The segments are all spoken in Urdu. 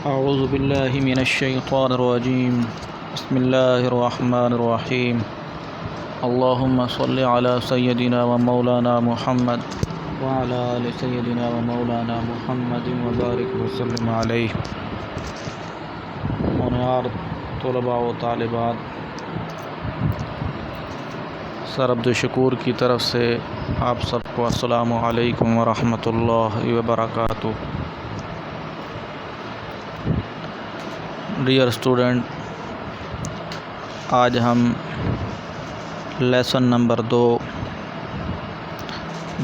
اعوذ باللہ من الشیطان الرجیم بسم اللہ الرحمن الرحیم اللہم صل علی سیدنا و مولانا محمد وعلی آل سیدنا و مولانا محمد وبارک وسلم علیہ۔ منار طلباء و طالبات، سر عبد الشکور کی طرف سے آپ سب کو السلام علیکم ورحمۃ اللہ وبرکاتہ۔ ڈیئر اسٹوڈنٹ، آج ہم لیسن نمبر 2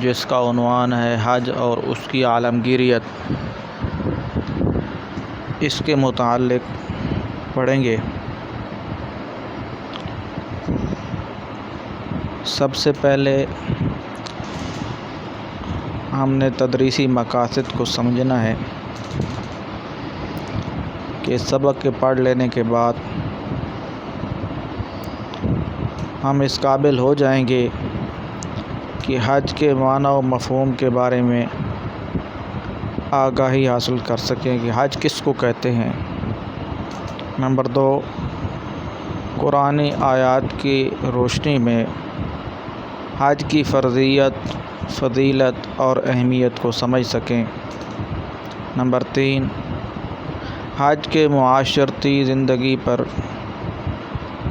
جس کا عنوان ہے حج اور اس کی عالمگیریت، اس کے متعلق پڑھیں گے۔ سب سے پہلے ہم نے تدریسی مقاصد کو سمجھنا ہے کہ سبق کے پڑھ لینے کے بعد ہم اس قابل ہو جائیں گے کہ حج کے معنی و مفہوم کے بارے میں آگاہی حاصل کر سکیں کہ حج کس کو کہتے ہیں۔ نمبر 2، قرآنی آیات کی روشنی میں حج کی فرضیت، فضیلت اور اہمیت کو سمجھ سکیں۔ نمبر 3، حج کے معاشرتی زندگی پر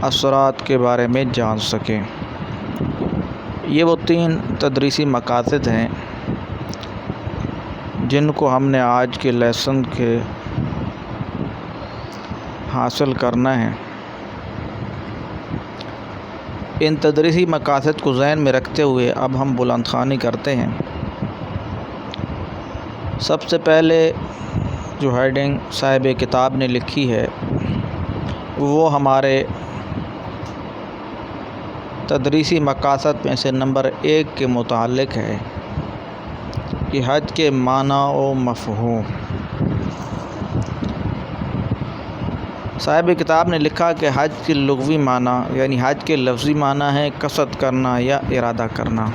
اثرات کے بارے میں جان سکیں۔ یہ وہ 3 تدریسی مقاصد ہیں جن کو ہم نے آج کے لیسن کے حاصل کرنا ہے۔ ان تدریسی مقاصد کو ذہن میں رکھتے ہوئے اب ہم بلند خوانی کرتے ہیں۔ سب سے پہلے جو ہیڈنگ صاحب کتاب نے لکھی ہے وہ ہمارے تدریسی مقاصد میں سے نمبر 1 کے متعلق ہے کہ حج کے معنی و مفہوم۔ صاحب کتاب نے لکھا کہ حج کے لغوی معنی یعنی حج کے لفظی معنی ہے قصد کرنا یا ارادہ کرنا،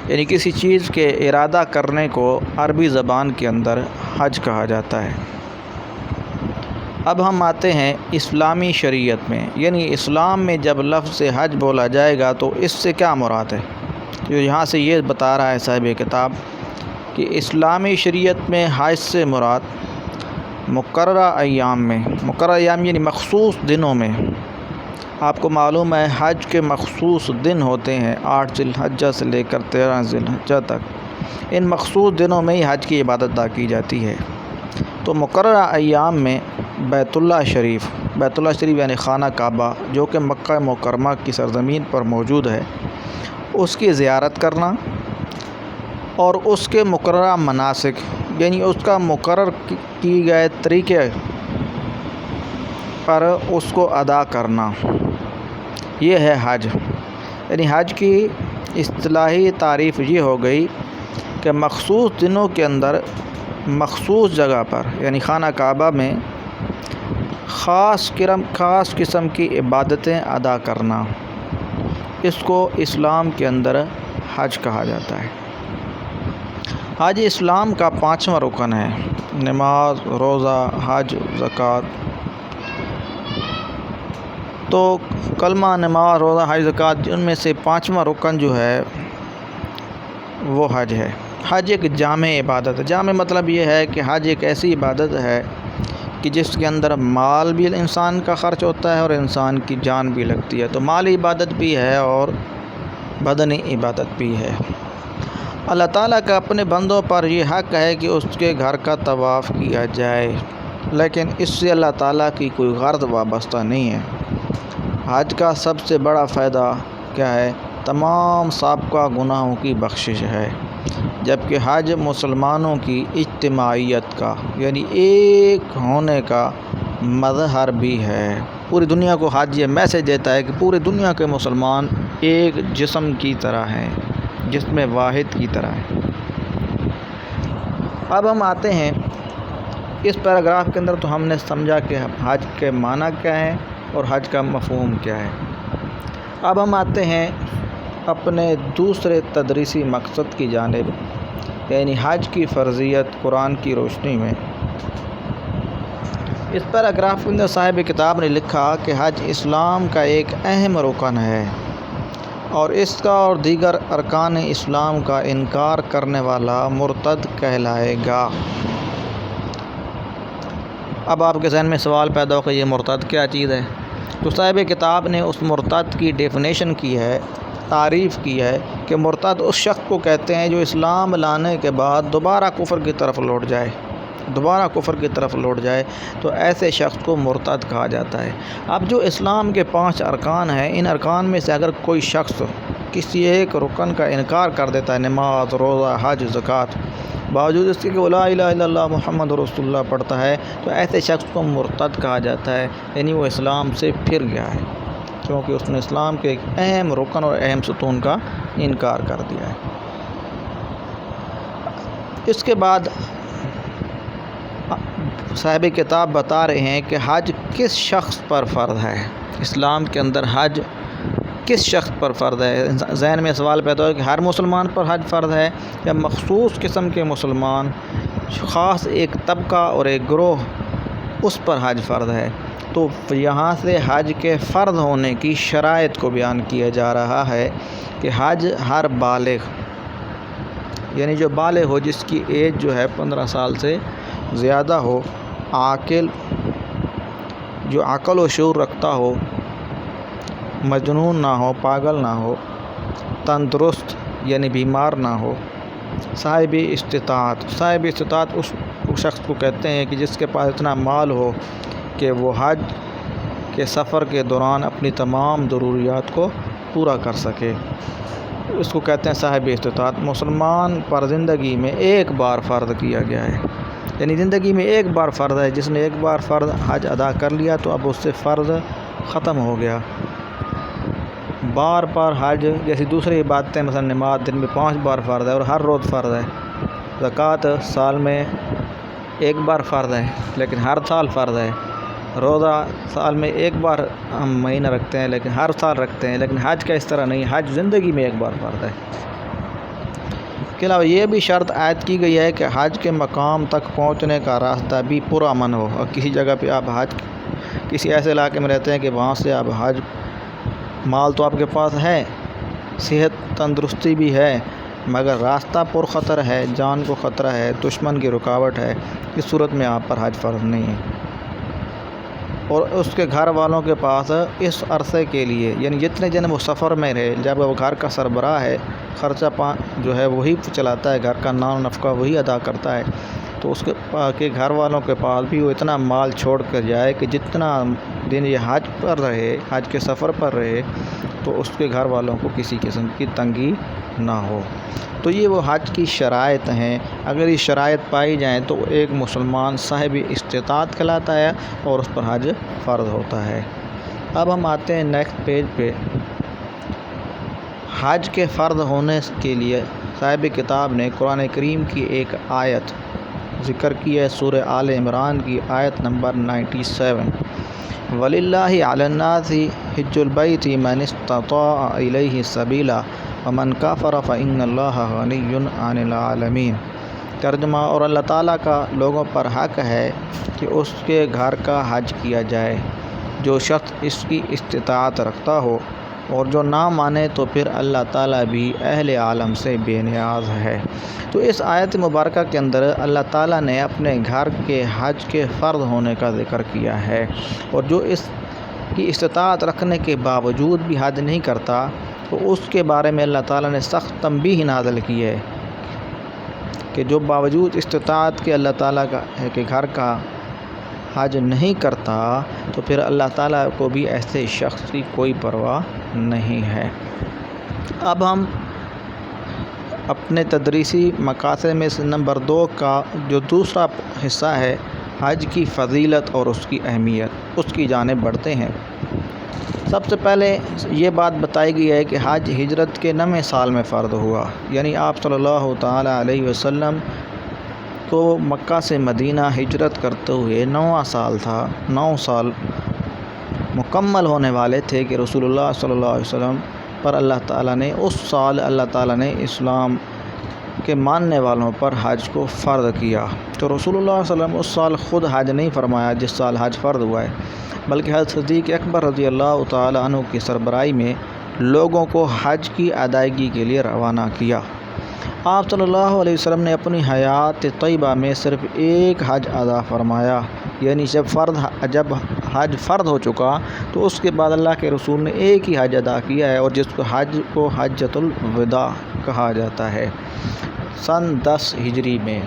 یعنی کسی چیز کے ارادہ کرنے کو عربی زبان کے اندر حج کہا جاتا ہے۔ اب ہم آتے ہیں اسلامی شریعت میں، یعنی اسلام میں جب لفظ حج بولا جائے گا تو اس سے کیا مراد ہے۔ جو یہاں سے یہ بتا رہا ہے صاحب کتاب کہ اسلامی شریعت میں حج سے مراد مقررہ ایام میں، مقررہ ایام یعنی مخصوص دنوں میں، آپ کو معلوم ہے حج کے مخصوص دن ہوتے ہیں 8 ذی الحجہ سے لے کر 13 ذی الحجہ تک، ان مخصوص دنوں میں ہی حج کی عبادت ادا کی جاتی ہے۔ تو مقررہ ایام میں بیت اللہ شریف یعنی خانہ کعبہ جو کہ مکہ مکرمہ کی سرزمین پر موجود ہے، اس کی زیارت کرنا اور اس کے مقررہ مناسک یعنی اس کا مقرر کی گئے طریقے پر اس کو ادا کرنا، یہ ہے حج۔ یعنی حج کی اصطلاحی تعریف یہ ہو گئی کہ مخصوص دنوں کے اندر مخصوص جگہ پر یعنی خانہ کعبہ میں خاص قسم کی عبادتیں ادا کرنا، اس کو اسلام کے اندر حج کہا جاتا ہے۔ حج اسلام کا 5واں رکن ہے۔ نماز، روزہ، حج، زکوٰۃ۔ تو کلمہ، نماز، روزہ، حج، زکوٰۃ، ان میں سے 5واں رکن جو ہے وہ حج ہے۔ حج ایک جامع عبادت ہے۔ جامع مطلب یہ ہے کہ حج ایک ایسی عبادت ہے کہ جس کے اندر مال بھی انسان کا خرچ ہوتا ہے اور انسان کی جان بھی لگتی ہے۔ تو مالی عبادت بھی ہے اور بدنی عبادت بھی ہے۔ اللہ تعالیٰ کا اپنے بندوں پر یہ حق ہے کہ اس کے گھر کا طواف کیا جائے، لیکن اس سے اللہ تعالیٰ کی کوئی غرض وابستہ نہیں ہے۔ حج کا سب سے بڑا فائدہ کیا ہے؟ تمام سابقہ گناہوں کی بخشش ہے، جبکہ حج مسلمانوں کی اجتماعیت کا یعنی ایک ہونے کا مظہر بھی ہے۔ پوری دنیا کو حج یہ میسج دیتا ہے کہ پوری دنیا کے مسلمان ایک جسم کی طرح ہیں، جسم واحد کی طرح ہیں۔ اب ہم آتے ہیں اس پیراگراف کے اندر، تو ہم نے سمجھا کہ حج کے معنی کیا ہے اور حج کا مفہوم کیا ہے۔ اب ہم آتے ہیں اپنے دوسرے تدریسی مقصد کی جانب، یعنی حج کی فرضیت قرآن کی روشنی میں اس پیراگراف کے اندر صاحب کتاب نے لکھا کہ حج اسلام کا ایک اہم رکن ہے اور اس کا اور دیگر ارکان اسلام کا انکار کرنے والا مرتد کہلائے گا۔ اب آپ کے ذہن میں سوال پیدا ہو کہ یہ مرتد کیا چیز ہے؟ تو صاحب کتاب نے اس مرتد کی ڈیفینیشن کی ہے، تعریف کی ہے کہ مرتد اس شخص کو کہتے ہیں جو اسلام لانے کے بعد دوبارہ کفر کی طرف لوٹ جائے، تو ایسے شخص کو مرتد کہا جاتا ہے۔ اب جو اسلام کے 5 ارکان ہیں، ان ارکان میں سے اگر کوئی شخص کسی ایک رکن کا انکار کر دیتا ہے، نماز، روزہ، حج، زکوٰۃ، باوجود اس کے کہ لا الہ الا اللہ محمد رسول اللہ پڑھتا ہے، تو ایسے شخص کو مرتد کہا جاتا ہے، یعنی وہ اسلام سے پھر گیا ہے، کیونکہ اس نے اسلام کے ایک اہم رکن اور اہم ستون کا انکار کر دیا ہے۔ اس کے بعد صاحب کتاب بتا رہے ہیں کہ حج کس شخص پر فرض ہے، اسلام کے اندر حج کس شخص پر فرض ہے۔ ذہن میں سوال پیدا ہو کہ ہر مسلمان پر حج فرض ہے یا مخصوص قسم کے مسلمان، خاص ایک طبقہ اور ایک گروہ، اس پر حج فرض ہے۔ تو یہاں سے حج کے فرض ہونے کی شرائط کو بیان کیا جا رہا ہے کہ حج ہر بالغ، یعنی جو بالغ ہو، جس کی ایج جو ہے 15 سال سے زیادہ ہو، عاقل، جو عقل و شعور رکھتا ہو، مجنون نہ ہو، پاگل نہ ہو، تندرست یعنی بیمار نہ ہو، صاحب استطاعت اس شخص کو کہتے ہیں کہ جس کے پاس اتنا مال ہو کہ وہ حج کے سفر کے دوران اپنی تمام ضروریات کو پورا کر سکے، اس کو کہتے ہیں صاحب استطاعت۔ مسلمان پر زندگی میں ایک بار فرض کیا گیا ہے، یعنی زندگی میں ایک بار فرض ہے، جس نے ایک بار فرض حج ادا کر لیا تو اب اس سے فرض ختم ہو گیا۔ بار بار حج جیسی دوسری عبادتیں، مثلا نماز دن میں 5 بار فرض ہے اور ہر روز فرض ہے، زکوٰۃ سال میں ایک بار فرض ہے لیکن ہر سال فرض ہے، روزہ سال میں ایک بار ہم مہینہ رکھتے ہیں لیکن ہر سال رکھتے ہیں، لیکن حج کا اس طرح نہیں، حج زندگی میں ایک بار فرض ہے۔ اس کے علاوہ یہ بھی شرط عائد کی گئی ہے کہ حج کے مقام تک پہنچنے کا راستہ بھی پرامن ہو، اور کسی جگہ پہ آپ حج، کسی ایسے علاقے میں رہتے ہیں کہ وہاں سے آپ حج، مال تو آپ کے پاس ہے، صحت تندرستی بھی ہے، مگر راستہ پر خطر ہے، جان کو خطرہ ہے، دشمن کی رکاوٹ ہے، اس صورت میں آپ پر حج فرض نہیں ہے۔ اور اس کے گھر والوں کے پاس اس عرصے کے لیے، یعنی جتنے دن وہ سفر میں رہے، جب وہ گھر کا سربراہ ہے، خرچہ جو ہے وہی چلاتا ہے، گھر کا نان و نفقہ وہی ادا کرتا ہے، تو اس کے گھر والوں کے پاس بھی وہ اتنا مال چھوڑ کر جائے کہ جتنا دن یہ حج پر رہے، حج کے سفر پر رہے، تو اس کے گھر والوں کو کسی قسم کی تنگی نہ ہو۔ تو یہ وہ حج کی شرائط ہیں، اگر یہ شرائط پائی جائیں تو ایک مسلمان صاحب استطاعت کہلاتا ہے اور اس پر حج فرض ہوتا ہے۔ اب ہم آتے ہیں نیکسٹ پیج پہ۔ حج کے فرض ہونے کے لیے صاحب کتاب نے قرآن کریم کی ایک آیت ذکر کی ہے، سورہ آل عمران کی آیت نمبر 97، وَلِلَّهِ عَلَى النَّاسِ حِجُّ الْبَيْتِ مَنِ اسْتَطَاعَ إِلَيْهِ سَبِيلًا وَمَنْ كَفَرَ فَإِنَّ اللَّهَ غَنِيٌّ عَنِ الْعَالَمِينَ۔ ترجمہ، اور اللہ تعالیٰ کا لوگوں پر حق ہے کہ اس کے گھر کا حج کیا جائے، جو شخص اس کی استطاعت رکھتا ہو، اور جو نہ مانے تو پھر اللہ تعالیٰ بھی اہل عالم سے بے نیاز ہے۔ تو اس آیت مبارکہ کے اندر اللہ تعالیٰ نے اپنے گھر کے حج کے فرض ہونے کا ذکر کیا ہے، اور جو اس کی استطاعت رکھنے کے باوجود بھی حج نہیں کرتا تو اس کے بارے میں اللہ تعالیٰ نے سخت تنبیہ نازل کی ہے کہ جو باوجود استطاعت کے اللہ تعالیٰ کا کہ گھر کا حج نہیں کرتا تو پھر اللہ تعالیٰ کو بھی ایسے شخص کی کوئی پرواہ نہیں ہے۔ اب ہم اپنے تدریسی مقاصد میں سے نمبر 2 کا جو دوسرا حصہ ہے، حج کی فضیلت اور اس کی اہمیت، اس کی جانب بڑھتے ہیں۔ سب سے پہلے یہ بات بتائی گئی ہے کہ حج ہجرت کے 9ویں سال میں فرض ہوا، یعنی آپ صلی اللہ تعالیٰ علیہ وسلم کو مکہ سے مدینہ ہجرت کرتے ہوئے 9واں سال تھا، 9 سال مکمل ہونے والے تھے کہ رسول اللہ صلی اللہ علیہ وسلم پر اللہ تعالیٰ نے اس سال اللہ تعالیٰ نے اسلام کے ماننے والوں پر حج کو فرض کیا۔ تو رسول اللہ صلی اللہ علیہ وسلم اس سال خود حج نہیں فرمایا جس سال حج فرض ہوا ہے، بلکہ حضرت صدیق اکبر رضی اللہ تعالی عنہ کی سربراہی میں لوگوں کو حج کی ادائیگی کے لیے روانہ کیا۔ آپ صلی اللہ علیہ وسلم نے اپنی حیات طیبہ میں صرف ایک حج ادا فرمایا، یعنی جب حج فرض ہو چکا تو اس کے بعد اللہ کے رسول نے ایک ہی حج ادا کیا ہے، اور جس کو حج کو حجۃ الوداع کہا جاتا ہے، سن 10 ہجری میں۔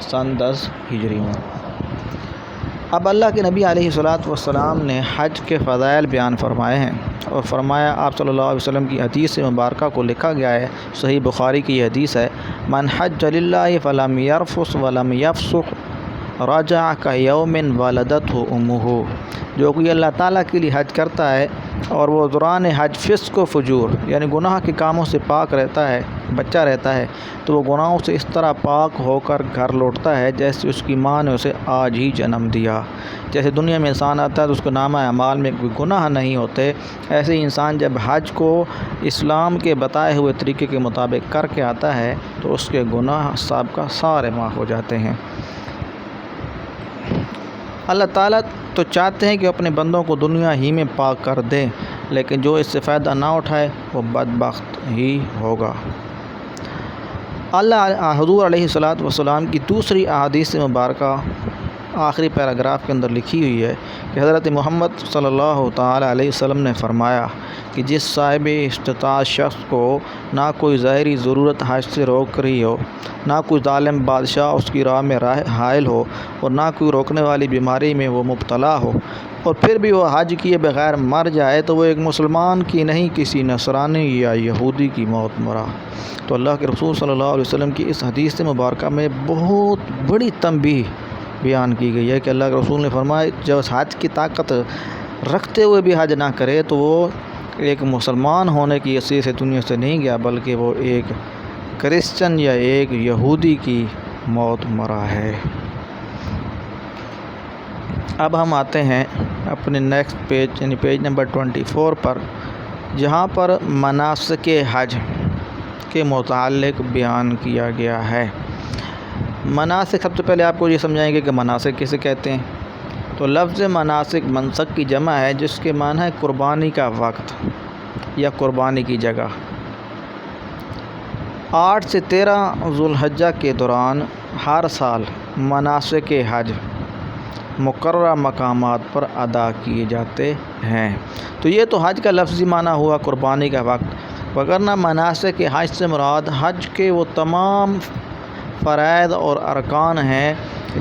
اب اللہ کے نبی علیہ الصلاۃ والسلام نے حج کے فضائل بیان فرمائے ہیں، اور فرمایا آپ صلی اللہ علیہ وسلم کی حدیث مبارکہ کو لکھا گیا ہے، صحیح بخاری کی یہ حدیث ہے، من حج للہ فلم یرفث ولم یفسق رجع کیوم ولدتہ امہ۔ جو کوئی اللہ تعالیٰ کے لیے حج کرتا ہے اور وہ دوران حج فسق و فجور یعنی گناہ کے کاموں سے پاک رہتا ہے، بچہ رہتا ہے، تو وہ گناہوں سے اس طرح پاک ہو کر گھر لوٹتا ہے جیسے اس کی ماں نے اسے آج ہی جنم دیا۔ جیسے دنیا میں انسان آتا ہے تو اس کو نامہ اعمال میں کوئی گناہ نہیں ہوتے، ایسے ہی انسان جب حج کو اسلام کے بتائے ہوئے طریقے کے مطابق کر کے آتا ہے تو اس کے گناہ سابقہ سارے معاف ہو جاتے ہیں۔ اللہ تعالیٰ تو چاہتے ہیں کہ اپنے بندوں کو دنیا ہی میں پاک کر دیں، لیکن جو اس سے فائدہ نہ اٹھائے وہ بدبخت ہی ہوگا۔ حضور علیہ الصلاۃ والسلام کی دوسری احادیث مبارکہ آخری پیراگراف کے اندر لکھی ہوئی ہے کہ حضرت محمد صلی اللہ تعالی علیہ وسلم نے فرمایا کہ جس صاحب استطاعت شخص کو نہ کوئی ظاہری ضرورت حج سے روک رہی ہو، نہ کوئی ظالم بادشاہ اس کی راہ میں حائل ہو، اور نہ کوئی روکنے والی بیماری میں وہ مبتلا ہو، اور پھر بھی وہ حج کیے بغیر مر جائے تو وہ ایک مسلمان کی نہیں کسی نصرانی یا یہودی کی موت مرا۔ تو اللہ کے رسول صلی اللہ علیہ وسلم کی اس حدیث مبارکہ میں بہت بڑی تنبیہ بیان کی گئی ہے کہ اللہ کے رسول نے فرمایا جب حج کی طاقت رکھتے ہوئے بھی حج نہ کرے تو وہ ایک مسلمان ہونے کی حیثیت سے دنیا سے نہیں گیا، بلکہ وہ ایک کرسچن یا ایک یہودی کی موت مرا ہے۔ اب ہم آتے ہیں اپنے نیکسٹ پیج یعنی پیج نمبر 24 پر، جہاں پر مناسک حج کے متعلق بیان کیا گیا ہے۔ مناسک، سب سے پہلے آپ کو یہ سمجھائیں گے کہ مناسک کسے کہتے ہیں۔ تو لفظ مناسک منسک کی جمع ہے جس کے معنی ہے قربانی کا وقت یا قربانی کی جگہ۔ 8 سے 13 ذوالحجہ کے دوران ہر سال مناسک حج مقررہ مقامات پر ادا کیے جاتے ہیں۔ تو یہ تو حج کا لفظی معنی ہوا قربانی کا وقت، وگرنہ مناسک حج سے مراد حج کے وہ تمام فرائض اور ارکان ہیں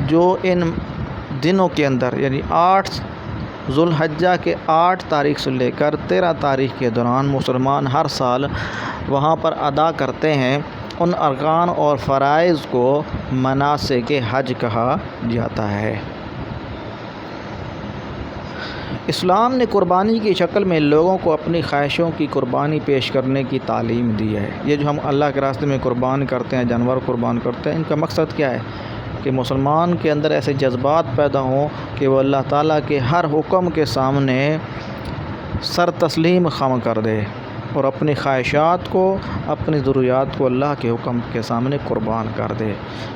جو ان دنوں کے اندر یعنی 8 ذوالحجہ کے 8 تاریخ سے لے کر 13 تاریخ کے دوران مسلمان ہر سال وہاں پر ادا کرتے ہیں۔ ان ارکان اور فرائض کو مناسک حج کہا جاتا ہے۔ اسلام نے قربانی کی شکل میں لوگوں کو اپنی خواہشوں کی قربانی پیش کرنے کی تعلیم دی ہے۔ یہ جو ہم اللہ کے راستے میں قربان کرتے ہیں، جانور قربان کرتے ہیں، ان کا مقصد کیا ہے کہ مسلمان کے اندر ایسے جذبات پیدا ہوں کہ وہ اللہ تعالیٰ کے ہر حکم کے سامنے سر تسلیم خم کر دے اور اپنی خواہشات کو، اپنی ضروریات کو اللہ کے حکم کے سامنے قربان کر دے۔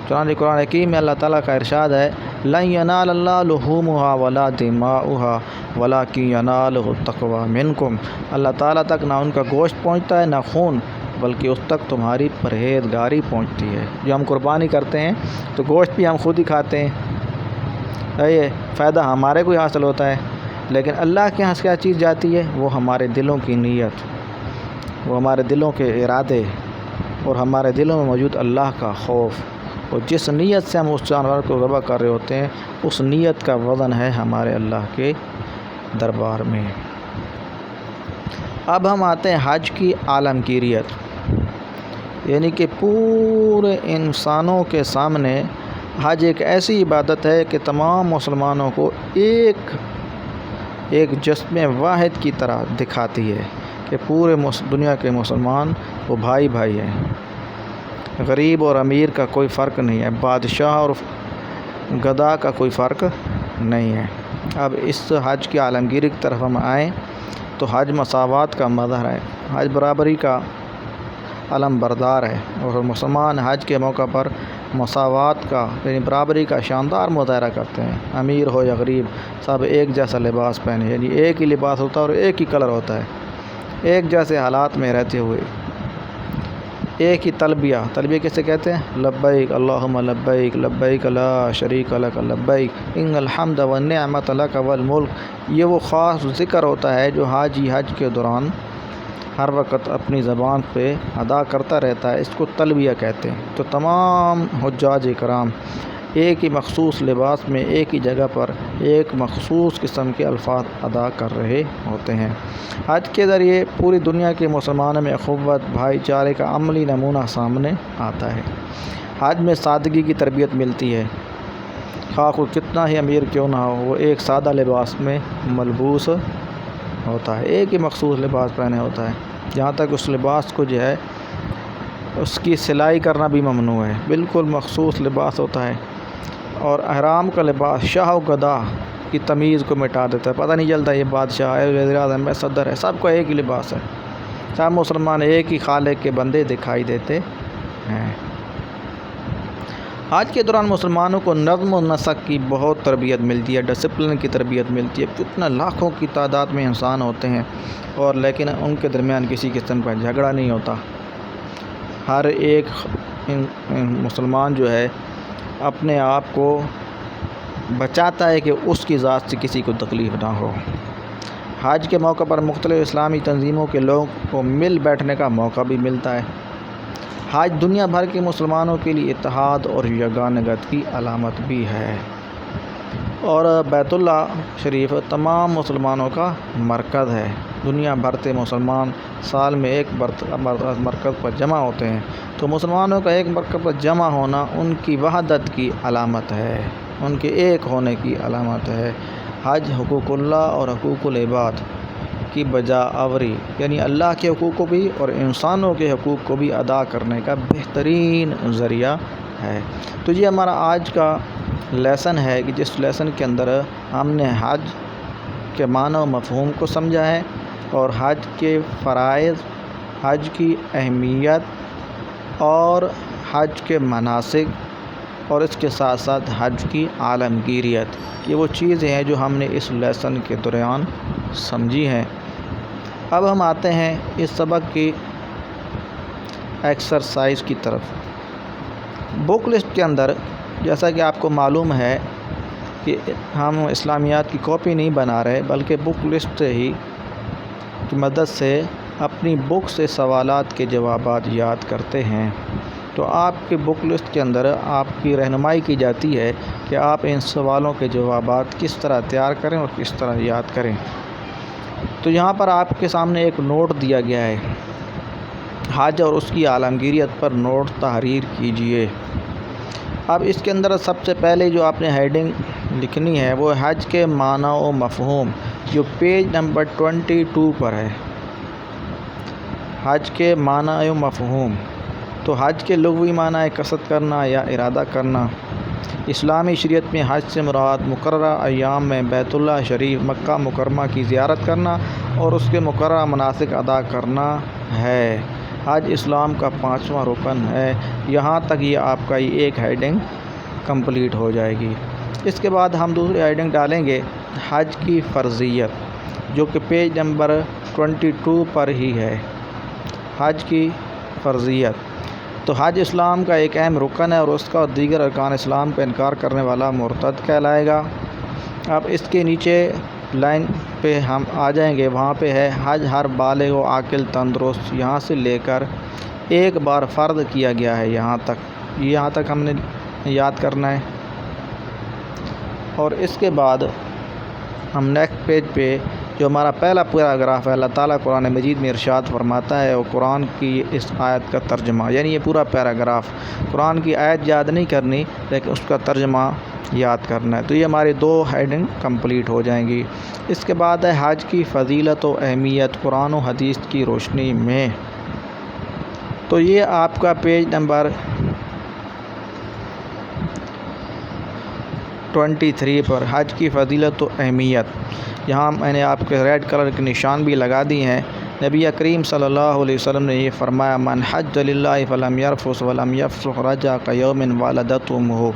چنانچہ قرآن حکیم میں اللہ تعالیٰ کا ارشاد ہے لَن يَنَالَ اللَّهُ لُحُومُهَا وَلَا دِمَاؤُهَا وَلَكِن يَنَالُهُ التَّقْوَىٰ مِنكُمْ۔ اللہ تعالیٰ تک نہ ان کا گوشت پہنچتا ہے نہ خون، بلکہ اس تک تمہاری پرہیزگاری پہنچتی ہے۔ جو ہم قربانی کرتے ہیں تو گوشت بھی ہم خود ہی کھاتے ہیں، یہ فائدہ ہمارے کو ہی حاصل ہوتا ہے، لیکن اللہ کے یہاں کیا چیز جاتی ہے؟ وہ ہمارے دلوں کی نیت، وہ ہمارے دلوں کے ارادے اور ہمارے دلوں میں موجود اللہ کا خوف، اور جس نیت سے ہم اس جانور کو ذبح کر رہے ہوتے ہیں اس نیت کا وزن ہے ہمارے اللہ کے دربار میں۔ اب ہم آتے ہیں حج کی عالمگیریت، یعنی کہ پورے انسانوں کے سامنے حج ایک ایسی عبادت ہے کہ تمام مسلمانوں کو ایک جسم واحد کی طرح دکھاتی ہے کہ پورے دنیا کے مسلمان وہ بھائی بھائی ہیں، غریب اور امیر کا کوئی فرق نہیں ہے، بادشاہ اور گدا کا کوئی فرق نہیں ہے۔ اب اس حج کی عالمگیری کی طرف ہم آئیں تو حج مساوات کا مظہر ہے، حج برابری کا علم بردار ہے، اور مسلمان حج کے موقع پر مساوات کا یعنی برابری کا شاندار مظاہرہ کرتے ہیں۔ امیر ہو یا غریب، سب ایک جیسا لباس پہنے، یعنی ایک ہی لباس ہوتا ہے اور ایک ہی کلر ہوتا ہے، ایک جیسے حالات میں رہتے ہوئے ایک ہی تلبیہ کیسے کہتے ہیں؟ لبیک اللہم لبیک لبیک لا شریک لک لبیک ان الحمد والنعمت لک والملک۔ یہ وہ خاص ذکر ہوتا ہے جو حاجی حج کے دوران ہر وقت اپنی زبان پہ ادا کرتا رہتا ہے، اس کو تلبیہ کہتے ہیں۔ تو تمام حجاج کرام ایک ہی مخصوص لباس میں ایک ہی جگہ پر ایک مخصوص قسم کے الفاظ ادا کر رہے ہوتے ہیں۔ حج کے ذریعے پوری دنیا کے مسلمانوں میں اخوت، بھائی چارے کا عملی نمونہ سامنے آتا ہے۔ حج میں سادگی کی تربیت ملتی ہے، خواہ کوئی کتنا ہی امیر کیوں نہ ہو، وہ ایک سادہ لباس میں ملبوس ہوتا ہے، ایک ہی مخصوص لباس پہنے ہوتا ہے، جہاں تک اس لباس کو جو ہے اس کی سلائی کرنا بھی ممنوع ہے، بالکل مخصوص لباس ہوتا ہے۔ اور احرام کا لباس شاہ و گدا کی تمیز کو مٹا دیتا ہے، پتہ نہیں چلتا یہ بادشاہ ہے، وزیر اعظم ہے، صدر ہے، سب کا ایک ہی لباس ہے، سب مسلمان ایک ہی خالق کے بندے دکھائی دیتے ہیں۔ حج کے دوران مسلمانوں کو نظم و نسق کی بہت تربیت ملتی ہے، ڈسپلن کی تربیت ملتی ہے۔ کتنا لاکھوں کی تعداد میں انسان ہوتے ہیں اور لیکن ان کے درمیان کسی قسم کا جھگڑا نہیں ہوتا، ہر ایک مسلمان جو ہے اپنے آپ کو بچاتا ہے کہ اس کی ذات سے کسی کو تکلیف نہ ہو۔ حج کے موقع پر مختلف اسلامی تنظیموں کے لوگوں کو مل بیٹھنے کا موقع بھی ملتا ہے۔ حج دنیا بھر کے مسلمانوں کے لیے اتحاد اور یگانگت کی علامت بھی ہے، اور بیت اللہ شریف تمام مسلمانوں کا مرکز ہے۔ دنیا بھر سے مسلمان سال میں ایک مرکز پر جمع ہوتے ہیں، تو مسلمانوں کا ایک مرکز پر جمع ہونا ان کی وحدت کی علامت ہے، ان کے ایک ہونے کی علامت ہے۔ حج حقوق اللہ اور حقوق العباد کی بجا آوری، یعنی اللہ کے حقوق کو بھی اور انسانوں کے حقوق کو بھی ادا کرنے کا بہترین ذریعہ ہے۔ تو یہ ہمارا آج کا لیسن ہے کہ جس لیسن کے اندر ہم نے حج کے معنی و مفہوم کو سمجھا ہے، اور حج کے فرائض، حج کی اہمیت اور حج کے مناسک، اور اس کے ساتھ ساتھ حج کی عالمگیریت، یہ وہ چیزیں ہیں جو ہم نے اس لیسن کے دوران سمجھی ہیں۔ اب ہم آتے ہیں اس سبق کی ایکسرسائز کی طرف۔ بک لسٹ کے اندر جیسا کہ آپ کو معلوم ہے کہ ہم اسلامیات کی کاپی نہیں بنا رہے، بلکہ بک لسٹ ہی کی مدد سے اپنی بک سے سوالات کے جوابات یاد کرتے ہیں۔ تو آپ کے بک لسٹ کے اندر آپ کی رہنمائی کی جاتی ہے کہ آپ ان سوالوں کے جوابات کس طرح تیار کریں اور کس طرح یاد کریں۔ تو یہاں پر آپ کے سامنے ایک نوٹ دیا گیا ہے، حج اور اس کی عالمگیریت پر نوٹ تحریر کیجیے۔ اب اس کے اندر سب سے پہلے جو آپ نے ہیڈنگ لکھنی ہے وہ حج کے معنی و مفہوم، جو پیج نمبر 22 پر ہے۔ حج کے معنی و مفہوم، تو حج کے لغوی معنی ہے قصد کرنا یا ارادہ کرنا۔ اسلامی شریعت میں حج سے مراد مقررہ ایام میں بیت اللہ شریف مکہ مکرمہ کی زیارت کرنا اور اس کے مقررہ مناسک ادا کرنا ہے۔ حج اسلام کا 5واں رکن ہے۔ یہاں تک یہ آپ کا ایک ہیڈنگ کمپلیٹ ہو جائے گی۔ اس کے بعد ہم دوسری ہیڈنگ ڈالیں گے حج کی فرضیت، جو کہ پیج نمبر 22 پر ہی ہے۔ حج کی فرضیت، تو حج اسلام کا ایک اہم رکن ہے اور اس کا دیگر ارکان اسلام کا انکار کرنے والا مرتد کہلائے گا۔ اب اس کے نیچے لائن پہ ہم آ جائیں گے، وہاں پہ ہے حج ہر بالغ و عاقل تندرست، یہاں سے لے کر ایک بار فرض کیا گیا ہے، یہاں تک ہم نے یاد کرنا ہے۔ اور اس کے بعد ہم نیکسٹ پیج پہ جو ہمارا پہلا پیراگراف ہے، اللہ تعالیٰ قرآن مجید میں ارشاد فرماتا ہے، اور قرآن کی اس آیت کا ترجمہ، یعنی یہ پورا پیراگراف، قرآن کی آیت یاد نہیں کرنی لیکن اس کا ترجمہ یاد کرنا ہے۔ تو یہ ہماری 2 ہیڈنگ کمپلیٹ ہو جائیں گی۔ اس کے بعد ہے حج کی فضیلت و اہمیت قرآن و حدیث کی روشنی میں، تو یہ آپ کا پیج نمبر 23 پر حج کی فضیلت و اہمیت، یہاں میں نے آپ کے ریڈ کلر کے نشان بھی لگا دیے ہیں نبی کریم صلی اللہ علیہ وسلم نے یہ فرمایا، من حج للہ فلم یرفث ولم یفسق رجع کیوم ولدتہ امہ۔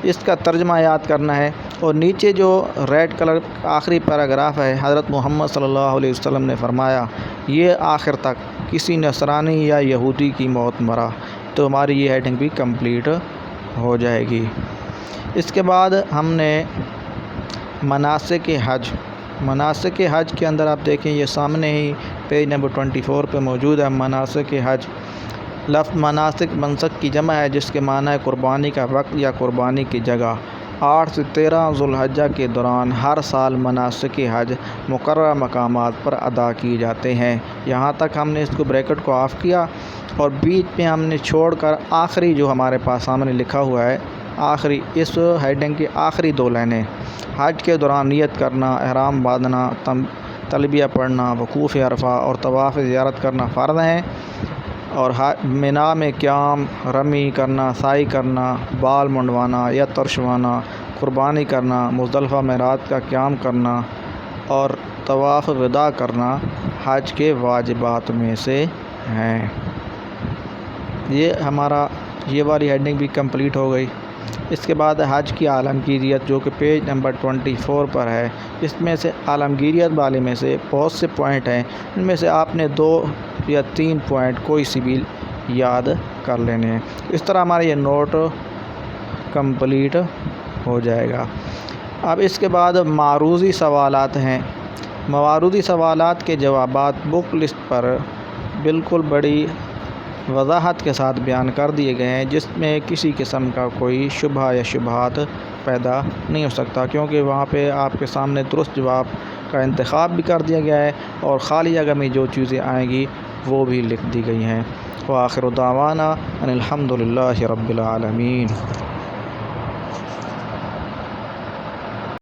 اس کا ترجمہ یاد کرنا ہے، اور نیچے جو ریڈ کلر آخری پیراگراف ہے، حضرت محمد صلی اللہ علیہ وسلم نے فرمایا، یہ آخر تک کسی نصرانی یا یہودی کی موت مرا تو ہماری یہ ہیڈنگ بھی کمپلیٹ ہو جائے گی۔ اس کے بعد ہم نے مناسک حج کے اندر آپ دیکھیں، یہ سامنے ہی پیج نمبر 24 پہ موجود ہے۔ مناسک حج، لفظ مناسک منسک کی جمع ہے، جس کے معنی ہے قربانی کا وقت یا قربانی کی جگہ۔ 8 سے 13 ذوالحجہ کے دوران ہر سال مناسک حج مقررہ مقامات پر ادا کیے جاتے ہیں۔ یہاں تک ہم نے اس کو بریکٹ کو آف کیا، اور بیچ میں ہم نے چھوڑ کر آخری جو ہمارے پاس سامنے لکھا ہوا ہے، آخری اس ہیڈنگ کی آخری 2 لائنیں، حج کے دوران نیت کرنا، احرام باندھنا، تلبیہ پڑھنا، وقوف عرفہ اور طواف زیارت کرنا فرض ہیں، اور منا میں قیام، رمی کرنا، سعی کرنا، بال منڈوانا یا ترشوانا، قربانی کرنا، مزدلفہ میں رات کا قیام کرنا اور طواف وداع کرنا حج کے واجبات میں سے ہیں۔ یہ ہمارا یہ والی ہیڈنگ بھی کمپلیٹ ہو گئی۔ اس کے بعد حج کی عالمگیریت، جو کہ پیج نمبر 24 پر ہے۔ اس میں سے عالمگیریت والے میں سے بہت سے پوائنٹ ہیں، ان میں سے آپ نے 2 یا 3 پوائنٹ کوئی سی بھی یاد کر لینے ہیں۔ اس طرح ہمارا یہ نوٹ کمپلیٹ ہو جائے گا۔ اب اس کے بعد معروضی سوالات ہیں۔ معروضی سوالات کے جوابات بک لسٹ پر بالکل بڑی وضاحت کے ساتھ بیان کر دیے گئے ہیں، جس میں کسی قسم کا کوئی شبہ یا شبہات پیدا نہیں ہو سکتا، کیونکہ وہاں پہ آپ کے سامنے درست جواب کا انتخاب بھی کر دیا گیا ہے، اور خالی جگہ میں جو چیزیں آئیں گی وہ بھی لکھ دی گئی ہیں۔ وآخر دعوانا ان الحمد للہ رب العالمین۔